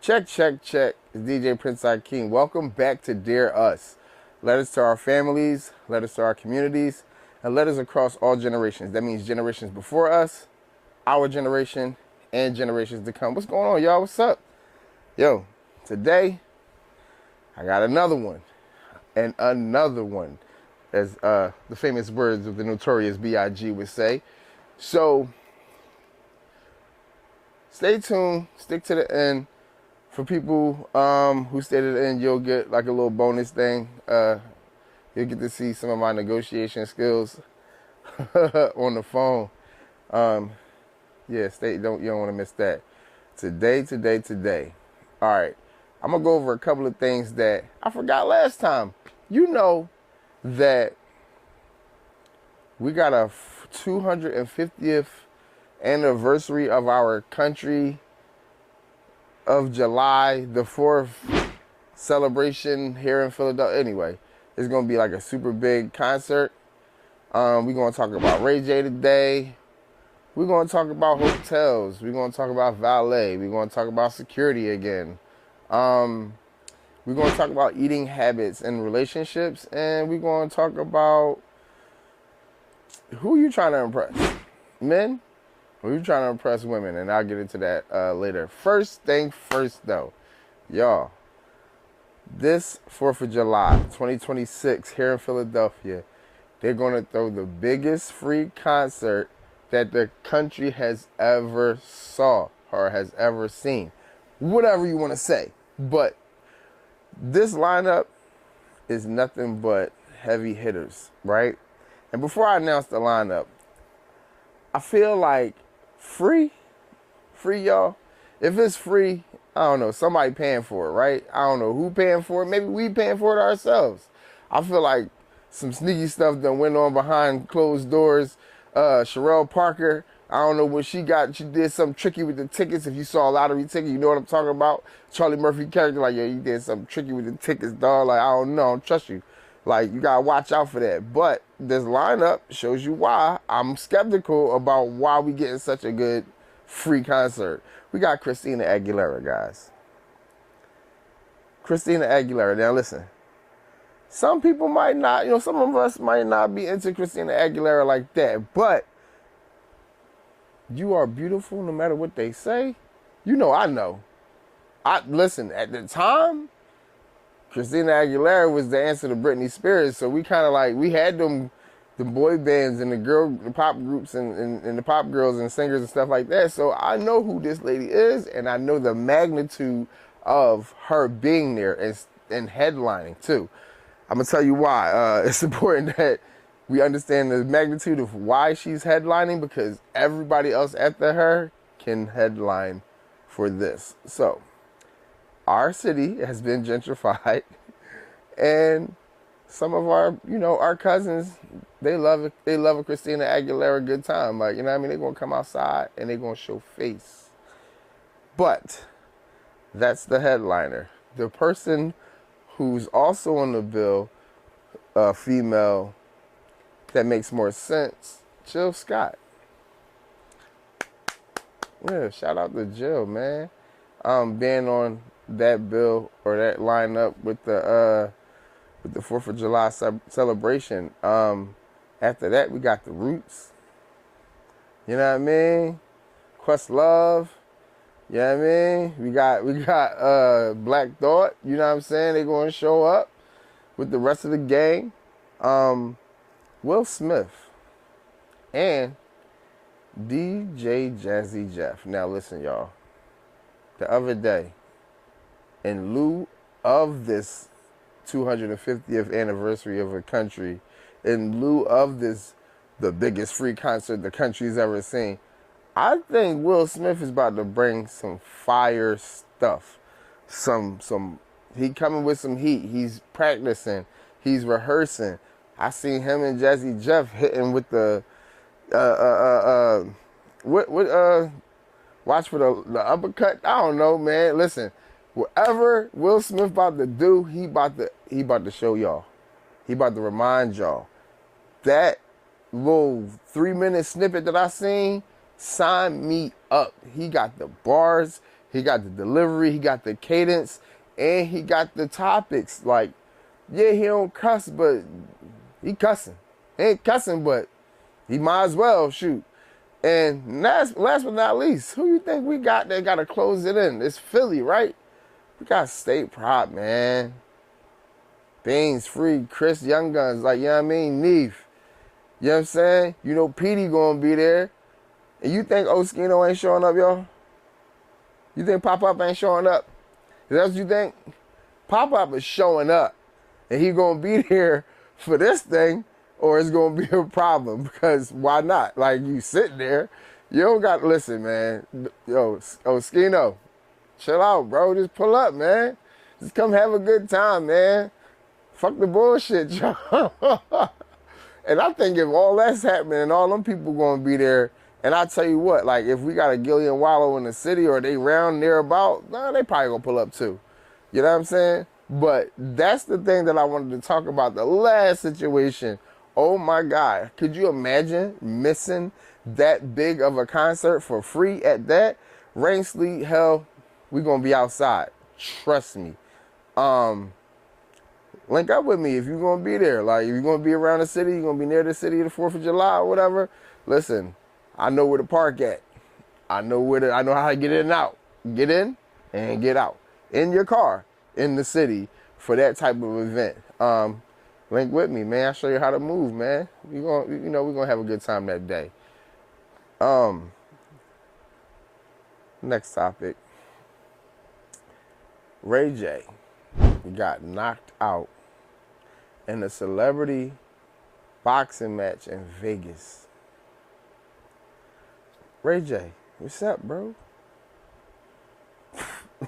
Check, check, check. It's DJ Prince King. Welcome back to Dear Us. Letters to our families, letters to our communities, and letters across all generations. That means generations before us, our generation, and generations to come. What's going on, y'all? What's up? Yo, today, I got another one. And another one, as the famous words of the notorious B.I.G. would say. So, stay tuned. Stick to the end. For people who stay to the end, you'll get like a little bonus thing. You'll get to see some of my negotiation skills on the phone. Yeah, you don't want to miss that. Today. All right, I'm gonna go over a couple of things that I forgot last time. You know that we got a 250th anniversary of our country of July the 4th celebration here in Philadelphia. Anyway, it's going to be like a super big concert. We're going to talk about Ray J today. We're going to talk about hotels. We're going to talk about valet. We're going to talk about security again. We're going to talk about eating habits and relationships. And we're going to talk about who you trying to impress. Men? Or you trying to impress women, and I'll get into that later. First thing first, though. Y'all, this 4th of July, 2026, here in Philadelphia, they're going to throw the biggest free concert that the country has ever saw or has ever seen. Whatever you want to say. But this lineup is nothing but heavy hitters, right? And before I announce the lineup, I feel like free, y'all. If it's free, I don't know, somebody paying for it, right? I don't know who paying for it. Maybe we paying for it ourselves. I feel like some sneaky stuff that went on behind closed doors. Sherelle Parker, I don't know what she got. She did something tricky with the tickets. If you saw a lottery ticket, you know what I'm talking about. Charlie Murphy character, like, yeah, you did something tricky with the tickets, dog. Like, I don't know, I don't trust you. Like, you got to watch out for that. But this lineup shows you why I'm skeptical about why we getting such a good free concert. We got Christina Aguilera, guys. Christina Aguilera. Now, listen. Some people might not, some of us might not be into Christina Aguilera like that. But you are beautiful no matter what they say. I know. Listen, at the time, Christina Aguilera was the answer to Britney Spears, so we kind of like, we had them boy bands and the pop groups and the pop girls and singers and stuff like that, so I know who this lady is, and I know the magnitude of her being there and headlining, too. I'm going to tell you why. It's important that we understand the magnitude of why she's headlining, because everybody else after her can headline for this. So, our city has been gentrified, and some of our, our cousins, they love it. They love a Christina Aguilera good time. Like, They're going to come outside and they're going to show face. But that's the headliner. The person who's also on the bill, female, that makes more sense, Jill Scott. Yeah, shout out to Jill, man. Being on that bill or that lineup with the 4th of July celebration. After that, we got the Roots. You know what I mean? Questlove. You know what I mean? We got Black Thought. You know what I'm saying? They're going to show up with the rest of the gang. Will Smith and DJ Jazzy Jeff. Now listen, y'all. The other day, in lieu of this 250th anniversary of a country, in lieu of this, the biggest free concert the country's ever seen, I think Will Smith is about to bring some fire stuff. He coming with some heat. He's practicing. He's rehearsing. I seen him and Jazzy Jeff hitting with the watch for the uppercut. I don't know, man. Listen, whatever Will Smith about to do, he about to show y'all. He about to remind y'all. That little 3-minute snippet that I seen, sign me up. He got the bars. He got the delivery, he got the cadence, and he got the topics. Like, yeah, he don't cuss, but he cussing. He ain't cussing, but he might as well shoot. And last but not least, who you think we got that got to close it in? It's Philly, right? We got State Prop, man. Beans, Free, Chris, Young Guns, like, you know what I mean? Neef. You know what I'm saying? You know Petey gonna be there. And you think Oskino ain't showing up, y'all? You think Pop-Up ain't showing up? Is that what you think? Pop-Up is showing up. And he gonna be there for this thing, or it's gonna be a problem. Because why not? Like, you sitting there. You don't got to listen, man. Yo, Oskino, chill out, bro. Just pull up, man. Just come have a good time, man. Fuck the bullshit, y'all. And I think if all that's happening and all them people gonna be there, and I tell you what, like, if we got a Gillian Wallow in the city or they round nearby, nah, they probably gonna pull up too. You know what I'm saying? But that's the thing that I wanted to talk about. The last situation. Oh my God. Could you imagine missing that big of a concert for free at that? Rain, sleet, hell, we gonna be outside. Trust me. Link up with me if you're going to be there. Like, if you're going to be around the city, you're going to be near the city the 4th of July or whatever. Listen, I know where to park at. I know how to get in and out. Get in and get out. In your car, in the city for that type of event. Link with me, man. I'll show you how to move, man. We're going to have a good time that day. Next topic. Ray J got knocked out in a celebrity boxing match in Vegas. Ray J, what's up, bro?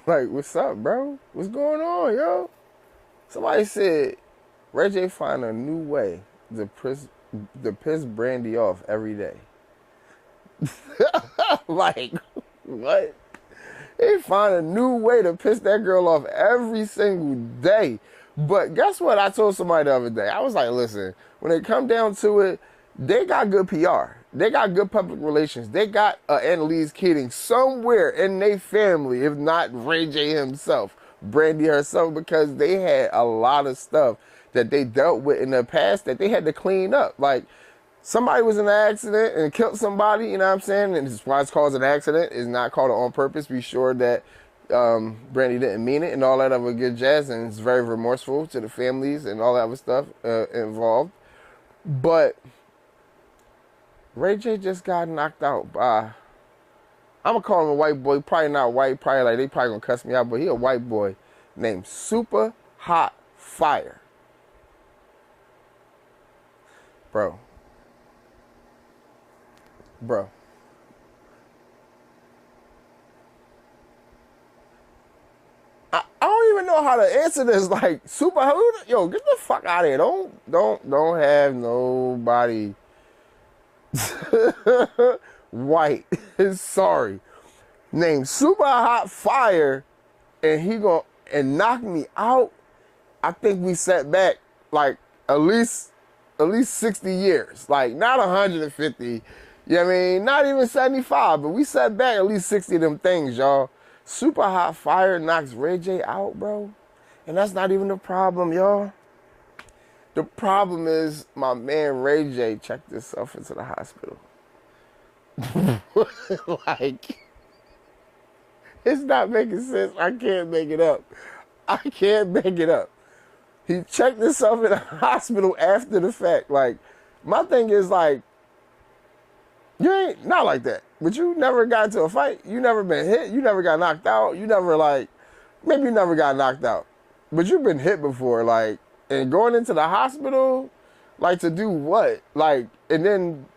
Like, what's up, bro? What's going on, yo? Somebody said Ray J find a new way to piss Brandy off every day. Like, what? He find a new way to piss that girl off every single day. But guess what? I told somebody the other day. I was like, listen, when it come down to it, they got good PR. They got good public relations. They got Annalise Keating somewhere in their family, if not Ray J himself, Brandy herself, because they had a lot of stuff that they dealt with in the past that they had to clean up. Like, somebody was in an accident and killed somebody, you know what I'm saying? And it's why it's called an accident. It's not called it on purpose. Be sure that Brandy didn't mean it and all that other good jazz. And it's very remorseful to the families and all that other stuff involved. But Ray J just got knocked out by, I'm going to call him a white boy. Probably not white. Probably like, they probably going to cuss me out. But he a white boy named Super Hot Fire. Bro. I don't even know how to answer this. Like, yo, get the fuck out of here. Don't have nobody white, sorry, named Super Hot Fire, and he and knock me out. I think we set back like at least 60 years. Like, not 150. You know what I mean? Not even 75, but we set back at least 60 of them things, y'all. Super Hot Fire knocks Ray J out, bro. And that's not even the problem, y'all. The problem is my man Ray J checked himself into the hospital. Like, it's not making sense. I can't make it up. He checked himself in the hospital after the fact. Like, my thing is, like, you ain't not like that, but you never got into a fight. You never been hit. You never got knocked out. You never, like, maybe you never got knocked out, but you've been hit before, like, and going into the hospital, like, to do what? Like, and then,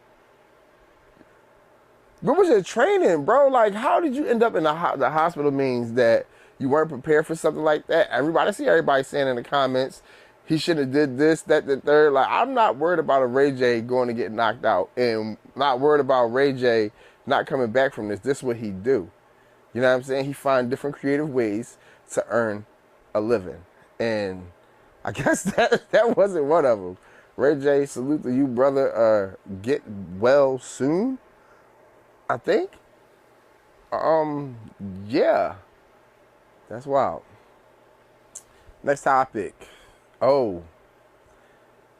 what was your training, bro? Like, how did you end up in the hospital? Means that you weren't prepared for something like that. Everybody saying in the comments, he should have did this, that, the third. Like, I'm not worried about a Ray J going to get knocked out, and not worried about Ray J not coming back from this. This is what he do. You know what I'm saying? He find different creative ways to earn a living. And I guess that wasn't one of them. Ray J, salute to you, brother. Get well soon, I think. Um, yeah, that's wild. Next topic. Oh,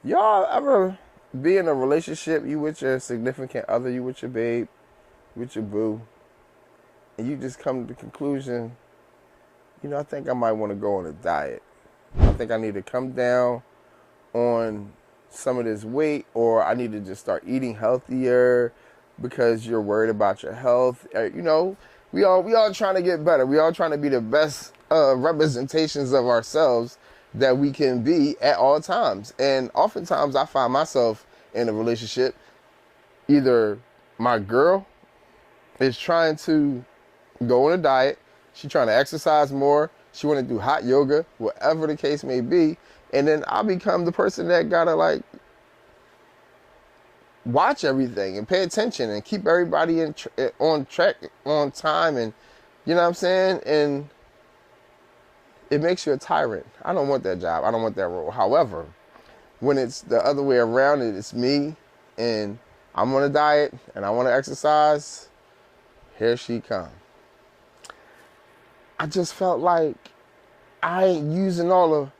y'all ever be in a relationship? You with your significant other, you with your babe, with your boo, and you just come to the conclusion, I think I might want to go on a diet. I think I need to come down on some of this weight, or I need to just start eating healthier because you're worried about your health. We all trying to get better. We all trying to be the best representations of ourselves that we can be at all times. And oftentimes I find myself in a relationship, either my girl is trying to go on a diet, she's trying to exercise more, she want to do hot yoga, whatever the case may be, and then I become the person that gotta like watch everything and pay attention and keep everybody on track, on time, and you know what I'm saying? And it makes you a tyrant. I don't want that job. I don't want that role. However, when it's the other way around, it's me and I'm on a diet and I want to exercise, here she comes. I just felt like I ain't using all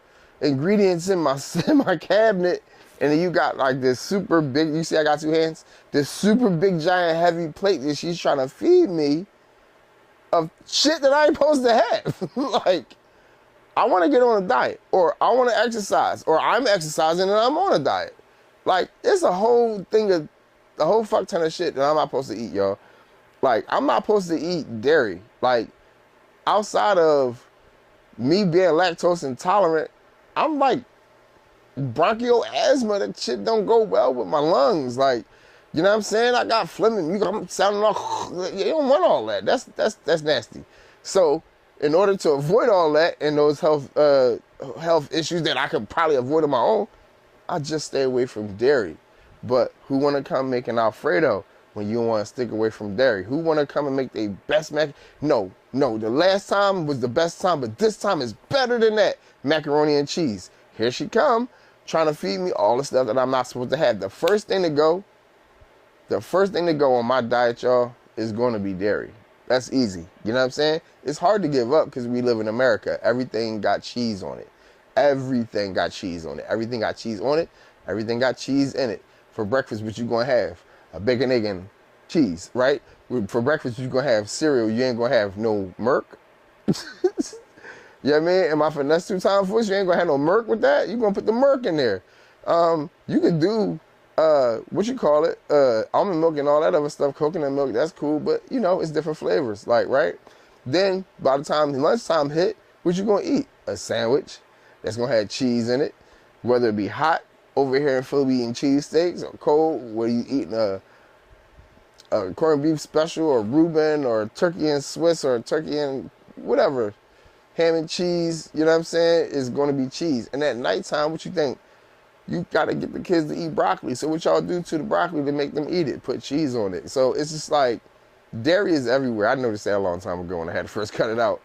the ingredients in my cabinet, and then you got like this super big, you see I got two hands, this super big giant heavy plate that she's trying to feed me of shit that I ain't supposed to have. Like, I want to get on a diet, or I want to exercise, or I'm exercising and I'm on a diet. Like, it's a whole thing of, a whole fuck ton of shit that I'm not supposed to eat, y'all. Like, I'm not supposed to eat dairy. Like, outside of me being lactose intolerant, I'm like bronchial asthma. That shit don't go well with my lungs. Like, you know what I'm saying? I got phlegm. I'm sounding all. You don't want all that. That's nasty. So, in order to avoid all that and those health issues that I could probably avoid on my own, I just stay away from dairy. But who want to come make an Alfredo when you want to stick away from dairy? Who want to come and make their best No, the last time was the best time, but this time is better than that. Macaroni and cheese. Here she come, trying to feed me all the stuff that I'm not supposed to have. The first thing to go on my diet, y'all, is going to be dairy. That's easy. You know what I'm saying? It's hard to give up because we live in America. Everything got cheese on it. Everything got cheese on it. Everything got cheese on it. Everything got cheese in it. For breakfast, what you going to have? A bacon, egg, and cheese, right? For breakfast, you going to have cereal. You ain't going to have no milk. You know what I mean? Am I finesse 2 times for you? You ain't going to have no milk with that? You going to put the milk in there. You could do almond milk and all that other stuff, coconut milk, that's cool, but it's different flavors, like, right? Then by the time lunchtime hit, what you gonna eat? A sandwich that's gonna have cheese in it, whether it be hot over here in Philly eating cheesesteaks, or cold, where you eating a corned beef special, or Reuben, or turkey and Swiss, or turkey and whatever, ham and cheese, you know what I'm saying? It's gonna be cheese. And at nighttime, what you think? You got to get the kids to eat broccoli. So what y'all do to the broccoli to make them eat it? Put cheese on it. So it's just like, dairy is everywhere. I noticed that a long time ago when I had to first cut it out.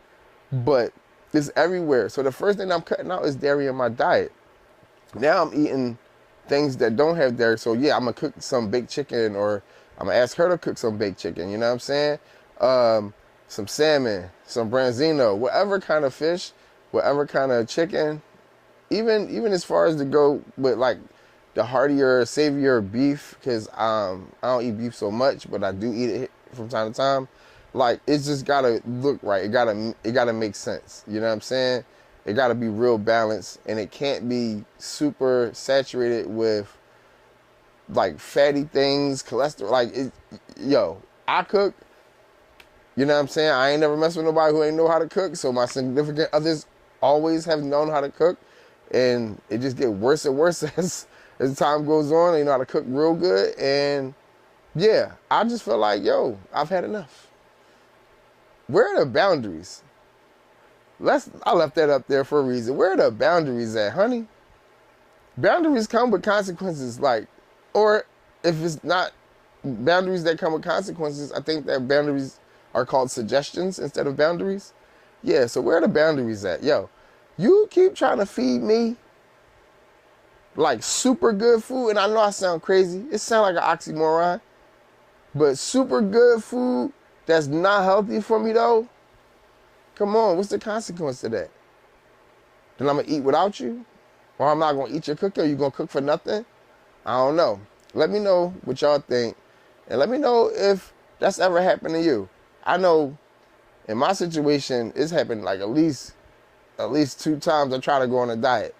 But it's everywhere. So the first thing I'm cutting out is dairy in my diet. Now I'm eating things that don't have dairy. So yeah, I'm going to cook some baked chicken, or I'm going to ask her to cook some baked chicken. You know what I'm saying? Some salmon, some branzino, whatever kind of fish, whatever kind of chicken. Even as far as to go with like the heartier, savorier beef, because I don't eat beef so much, but I do eat it from time to time. Like, it's just gotta look right. It gotta make sense. You know what I'm saying? It gotta be real balanced, and it can't be super saturated with like fatty things, cholesterol. Like, I cook. You know what I'm saying? I ain't never messed with nobody who ain't know how to cook. So my significant others always have known how to cook. And it just gets worse and worse as time goes on. They know how to cook real good. And yeah, I just feel like, I've had enough. Where are the boundaries? I left that up there for a reason. Where are the boundaries at, honey? Boundaries come with consequences, or if it's not boundaries that come with consequences, I think that boundaries are called suggestions instead of boundaries. Yeah, so where are the boundaries at? You keep trying to feed me like super good food, and I know I sound crazy. It sounds like an oxymoron, but super good food that's not healthy for me though, come on, what's the consequence of that? Then I'm gonna eat without you? Or I'm not gonna eat your cookie, or you gonna cook for nothing? I don't know. Let me know what y'all think. And let me know if that's ever happened to you. I know in my situation, it's happened like at least 2 times I try to go on a diet.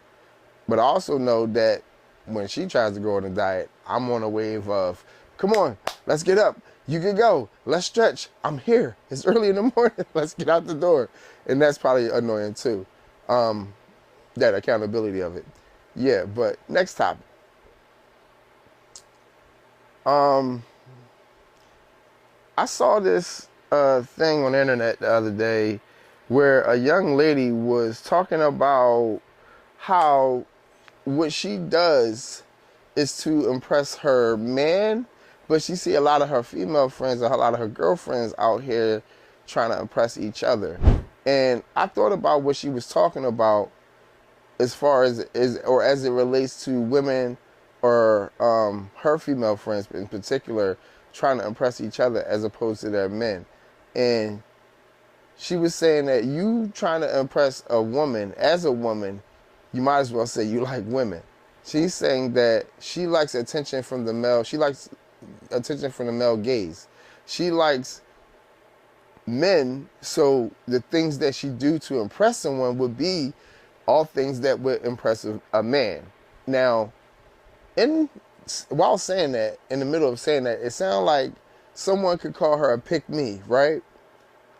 But I also know that when she tries to go on a diet, I'm on a wave of, come on, let's get up. You can go. Let's stretch. I'm here. It's early in the morning. Let's get out the door. And that's probably annoying too. That accountability of it. Yeah, but next topic. I saw this thing on the internet the other day where a young lady was talking about how what she does is to impress her man, but she see a lot of her female friends and a lot of her girlfriends out here trying to impress each other. And I thought about what she was talking about as far as as it relates to women or her female friends in particular trying to impress each other as opposed to their men. And she was saying that you trying to impress a woman, as a woman, you might as well say you like women. She's saying that she likes attention from the male. She likes attention from the male gaze. She likes men, so the things that she do to impress someone would be all things that would impress a man. Now, while saying that, in the middle of saying that, it sounds like someone could call her a pick-me, right?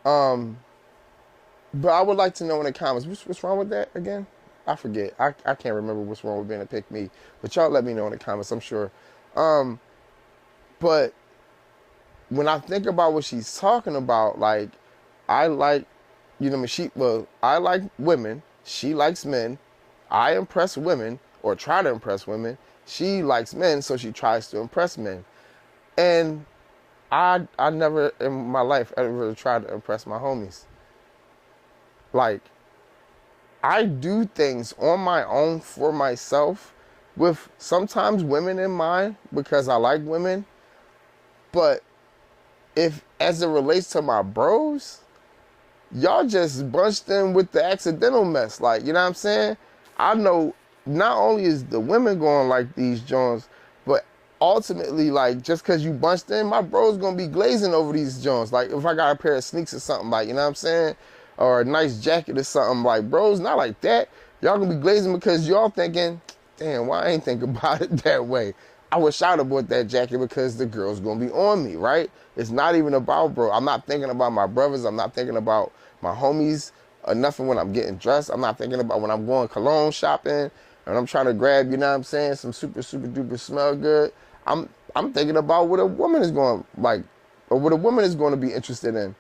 But I would like to know in the comments, what's wrong with that again? I forget. I can't remember what's wrong with being a pick-me. But y'all let me know in the comments, I'm sure. But when I think about what she's talking about, like, I like, I like women. She likes men. I impress women, or try to impress women. She likes men, so she tries to impress men. And I never in my life ever tried to impress my homies. Like, I do things on my own for myself with sometimes women in mind because I like women. But if, as it relates to my bros, y'all just bunched in with the accidental mess. Like, you know what I'm saying? I know not only is the women going like these joints, but ultimately, like, just because you bunched in, my bro's going to be glazing over these joints. Like, if I got a pair of sneaks or something, like, you know what I'm saying? Or a nice jacket or something, like, bros, not like that. Y'all going to be glazing because y'all thinking, damn, why I ain't think about it that way? I wish I'd have bought that jacket because the girl's going to be on me, right? It's not even about bro. I'm not thinking about my brothers. I'm not thinking about my homies or nothing when I'm getting dressed. I'm not thinking about when I'm going cologne shopping and I'm trying to grab, you know what I'm saying, some super, super duper smell good. I'm thinking about what a woman is going, like, or what a woman is going to be interested in.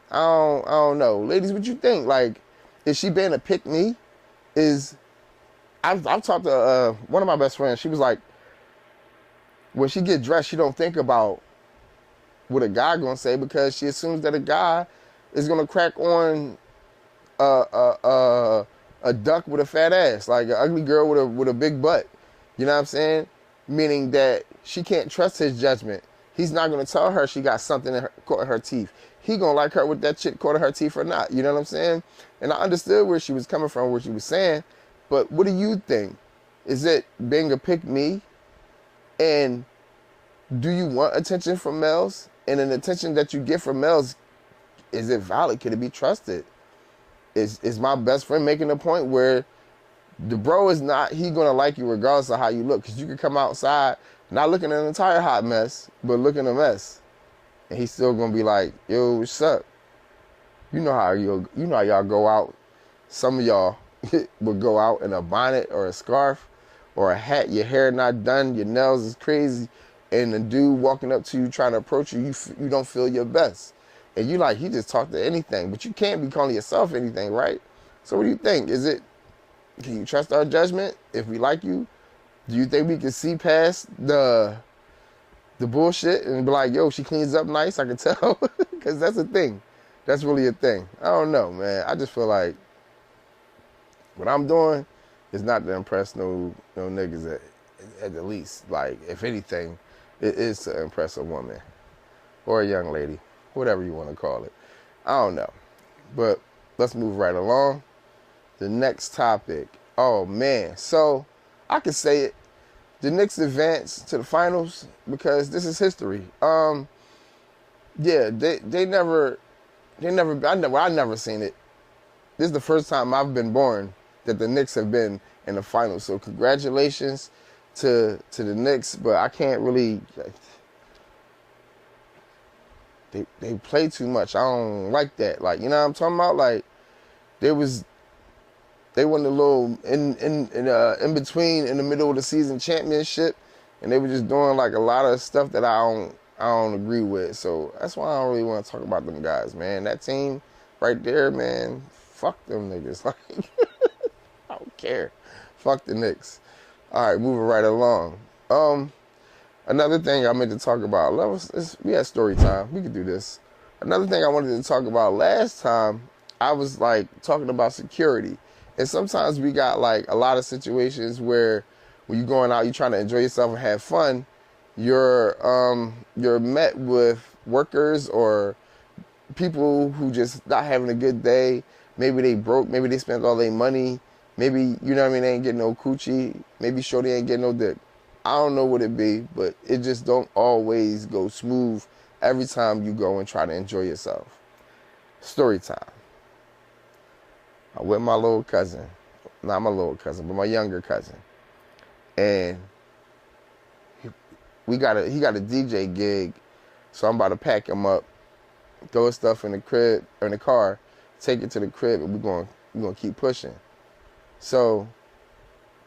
I don't know. Ladies, what you think? Like, is she being a pick-me? I've talked to one of my best friends. She was like, when she get dressed, she don't think about what a guy gonna say because she assumes that a guy is gonna crack on a duck with a fat ass, like an ugly girl with a big butt. You know what I'm saying? Meaning that she can't trust his judgment. He's not gonna tell her she got something caught in her teeth. He gonna like her with that shit caught in her teeth or not. You know what I'm saying? And I understood where she was coming from, what she was saying. But what do you think? Is it being a pick-me? And do you want attention from males? And an attention that you get from males, is it valid? Can it be trusted? Is my best friend making a point where the bro is not, he gonna like you regardless of how you look? Because you could come outside not looking an entire hot mess, but looking a mess. And he's still gonna be like, yo, what's up? You know how y'all go out. Some of y'all would go out in a bonnet or a scarf or a hat, your hair not done, your nails is crazy, and the dude walking up to you trying to approach you, you don't feel your best. And you like, he just talked to anything, but you can't be calling yourself anything, right? So what do you think? Can you trust our judgment if we like you? Do you think we can see past the bullshit and be like, yo, she cleans up nice, I can tell? Because that's a thing. That's really a thing. I don't know, man. I just feel like what I'm doing is not to impress no niggas at the least. Like, if anything, it is to impress a woman. or a young lady, whatever you want to call it. I don't know. But let's move right along. The next topic. Oh, man. So I can say it. The Knicks advance to the finals because this is history. Yeah, they never I never seen it. This is the first time I've been born that the Knicks have been in the finals. So congratulations to the Knicks, but I can't really. They play too much. I don't like that. Like, you know what I'm talking about? Like they won the little in between in the middle of the season championship, and they were just doing like a lot of stuff that I don't agree with. So that's why I don't really want to talk about them guys, man. That team right there, man. Fuck them niggas. Like I don't care. Fuck the Knicks. All right, moving right along. Another thing I meant to talk about. We had story time. We could do this. Another thing I wanted to talk about last time, I was like talking about security. And sometimes we got like a lot of situations where when you're going out, you're trying to enjoy yourself and have fun, you're met with workers or people who just not having a good day. Maybe they broke, maybe they spent all their money, maybe, you know what I mean, they ain't getting no coochie, maybe shorty ain't getting no dick. I don't know what it be, but it just don't always go smooth every time you go and try to enjoy yourself. Story time. I'm with my little cousin. Not my little cousin, but my younger cousin. And he got a DJ gig, so I'm about to pack him up, throw his stuff in the crib or in the car, take it to the crib, and we're gonna keep pushing. So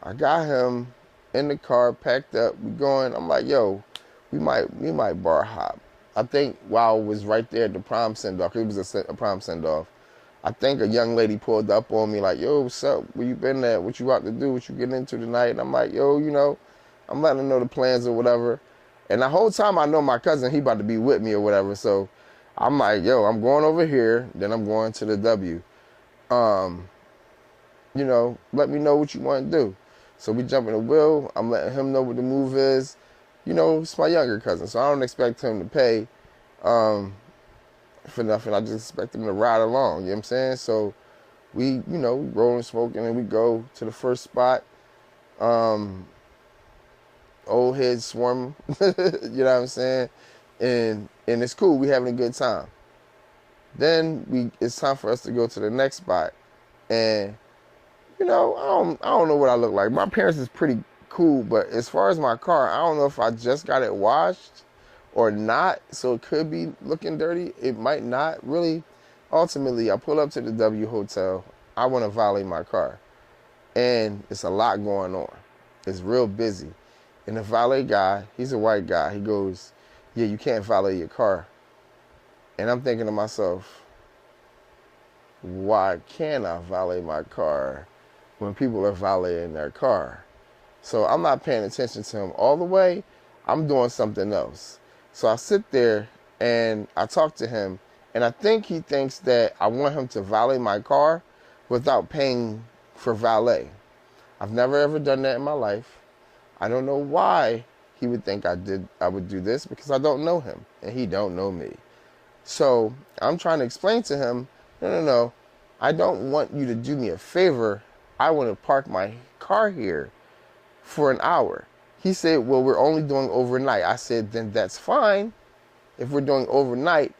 I got him in the car, packed up, we going. I'm like, yo, we might bar hop. I think while I was right there at the prom send-off, it was a prom send-off, I think a young lady pulled up on me like, yo, what's up? Where you been at? What you about to do? What you getting into tonight? And I'm like, yo, you know, I'm letting her know the plans or whatever. And the whole time I know my cousin, he about to be with me or whatever. So I'm like, yo, I'm going over here, then I'm going to the W. You know, let me know what you want to do. So we jump in the wheel. I'm letting him know what the move is. You know, it's my younger cousin, so I don't expect him to pay for nothing. I just expect him to ride along, you know what I'm saying? So we, you know, rolling, smoking, and we go to the first spot. Old heads swarming, you know what I'm saying? And it's cool. We having a good time. Then it's time for us to go to the next spot. And you know, I don't know what I look like. My parents is pretty cool, but as far as my car, I don't know if I just got it washed or not. So it could be looking dirty. It might not really. Ultimately, I pull up to the W Hotel. I want to valet my car. And it's a lot going on. It's real busy. And the valet guy, he's a white guy. He goes, yeah, you can't valet your car. And I'm thinking to myself, why can't I valet my car when people are valeting their car? So I'm not paying attention to him all the way. I'm doing something else. So I sit there and I talk to him, and I think he thinks that I want him to valet my car without paying for valet. I've never ever done that in my life. I don't know why he would think I would do this, because I don't know him and he don't know me. So I'm trying to explain to him, no. I don't want you to do me a favor. I want to park my car here for an hour. He said, well, we're only doing overnight. I said, then that's fine. If we're doing overnight,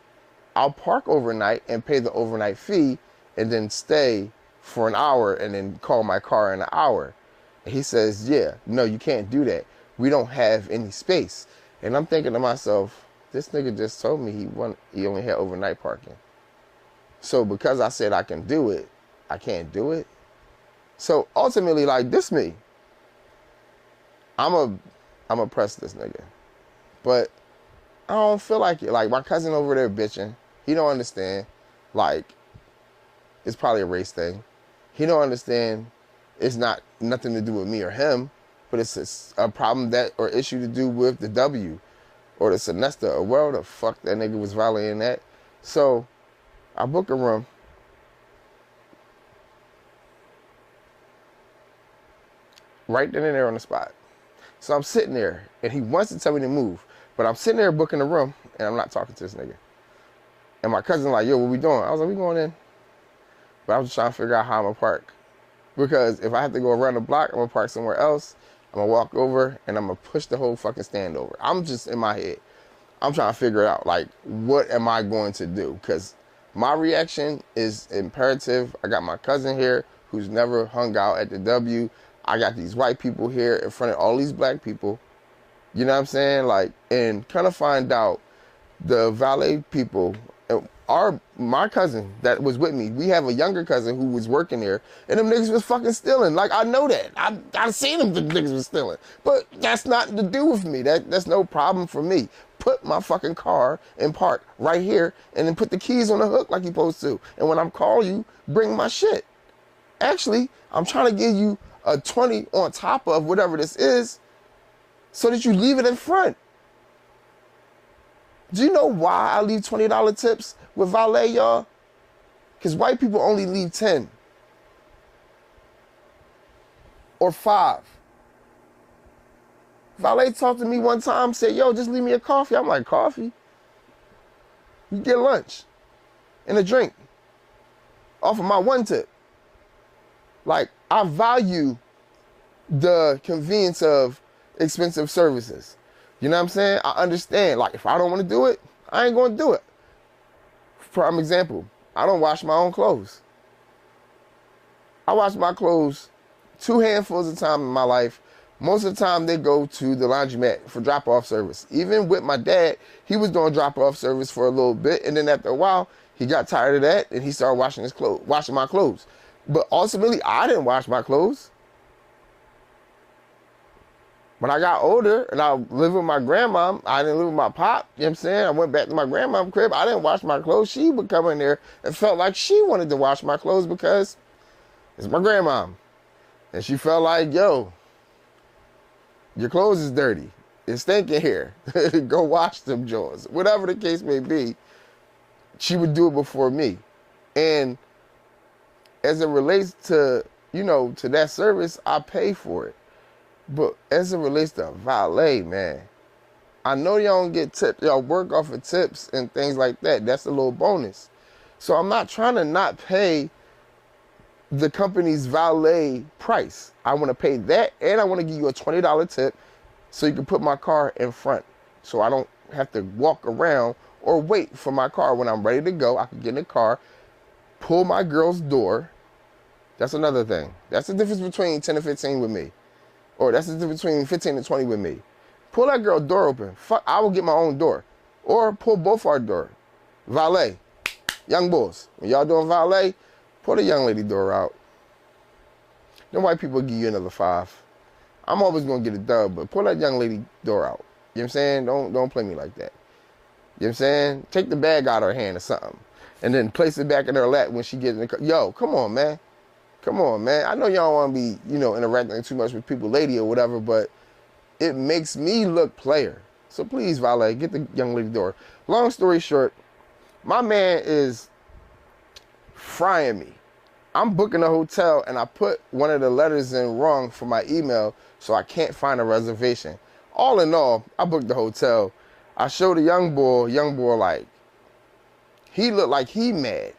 I'll park overnight and pay the overnight fee and then stay for an hour and then call my car in an hour. And he says, yeah, no, you can't do that. We don't have any space. And I'm thinking to myself, this nigga just told me he only had overnight parking. So because I said I can do it, I can't do it. So ultimately, like, this me. I'm a press this nigga. But I don't feel like it. Like, my cousin over there bitching. He don't understand. Like, it's probably a race thing. He don't understand. It's not nothing to do with me or him, but it's a problem or issue to do with the W or the Sonesta or where the fuck that nigga was valeting at. So I book a room. Right then and there on the spot. So I'm sitting there, and he wants to tell me to move. But I'm sitting there booking the room, and I'm not talking to this nigga. And my cousin like, yo, what we doing? I was like, we going in. But I was just trying to figure out how I'm gonna park. Because if I have to go around the block, I'm gonna park somewhere else. I'm gonna walk over, and I'm gonna push the whole fucking stand over. I'm just in my head. I'm trying to figure it out, like, what am I going to do? Because my reaction is imperative. I got my cousin here who's never hung out at the W. I got these white people here in front of all these black people. You know what I'm saying? Like, and kind of find out the valet people, my cousin that was with me, we have a younger cousin who was working there, and them niggas was fucking stealing. Like, I know that. I seen them, the niggas was stealing. But that's not to do with me. That's no problem for me. Put my fucking car and park right here, and then put the keys on the hook like you supposed to. And when I'm calling you, bring my shit. Actually, I'm trying to give you a 20 on top of whatever this is, so that you leave it in front. Do you know why I leave $20 tips with valet, y'all? Because white people only leave 10 or 5. Valet talked to me one time, said, yo, just leave me a coffee. I'm like, coffee? You get lunch and a drink off of my 1 tip. Like, I value the convenience of expensive services. You know what I'm saying? I understand. Like, if I don't want to do it, I ain't going to do it. Prime example, I don't wash my own clothes. I wash my clothes 2 handfuls of time in my life. Most of the time, they go to the laundromat for drop-off service. Even with my dad, he was doing drop-off service for a little bit, and then after a while, he got tired of that, and he started washing my clothes. But ultimately, I didn't wash my clothes. When I got older and I lived with my grandma, I didn't live with my pop, you know what I'm saying? I went back to my grandma's crib. I didn't wash my clothes. She would come in there and felt like she wanted to wash my clothes because it's my grandma. And she felt like, yo, your clothes is dirty. It's stinking here. Go wash them jaws. Whatever the case may be, she would do it before me. And as it relates to, to that service, I pay for it. But as it relates to valet, man, I know y'all don't get tips. Y'all work off of tips and things like that. That's a little bonus. So I'm not trying to not pay the company's valet price. I want to pay that, and I want to give you a $20 tip so you can put my car in front, so I don't have to walk around or wait for my car. When I'm ready to go, I can get in the car, pull my girl's door. That's another thing. That's the difference between 10 and 15 with me. Or that's the difference between 15 and 20 with me. Pull that girl door open. Fuck, I will get my own door. Or pull both our door. Valet. Young bulls. When y'all doing valet, pull the young lady door out. Then white people give you another 5. I'm always going to get a dub, but pull that young lady door out. You know what I'm saying? Don't play me like that. You know what I'm saying? Take the bag out of her hand or something. And then place it back in her lap when she gets in the car. Yo, come on, man. Come on, man. I know y'all want to be, interacting too much with people, lady or whatever, but it makes me look player. So please, valet, get the young lady door. Long story short, my man is frying me. I'm booking a hotel, and I put one of the letters in wrong for my email, so I can't find a reservation. All in all, I booked the hotel. I showed the young boy, like, he looked like he mad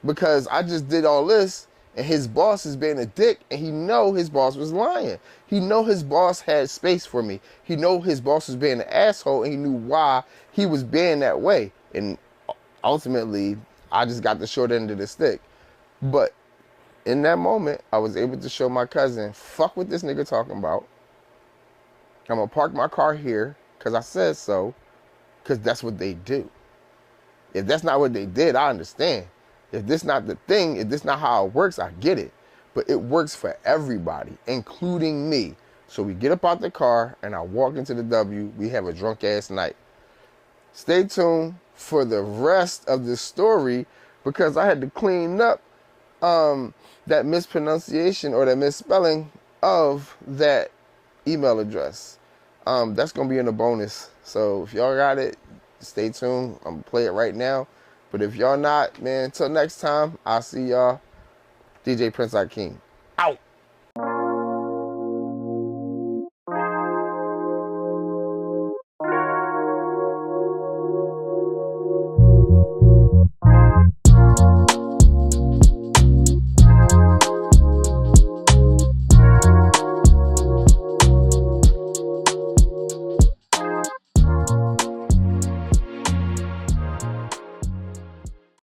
because I just did all this. And his boss is being a dick, and he know his boss was lying. He know his boss had space for me. He know his boss was being an asshole, and he knew why he was being that way. And ultimately, I just got the short end of the stick. But in that moment, I was able to show my cousin, fuck what this nigga talking about. I'm going to park my car here because I said so, because that's what they do. If that's not what they did, I understand. If this not the thing, if this not how it works, I get it. But it works for everybody, including me. So we get up out the car, and I walk into the W. We have a drunk-ass night. Stay tuned for the rest of the story, because I had to clean up that mispronunciation or that misspelling of that email address. That's going to be in the bonus. So if y'all got it, stay tuned. I'm going to play it right now. But if y'all not, man, until next time, I'll see y'all. DJ Prince King. Out.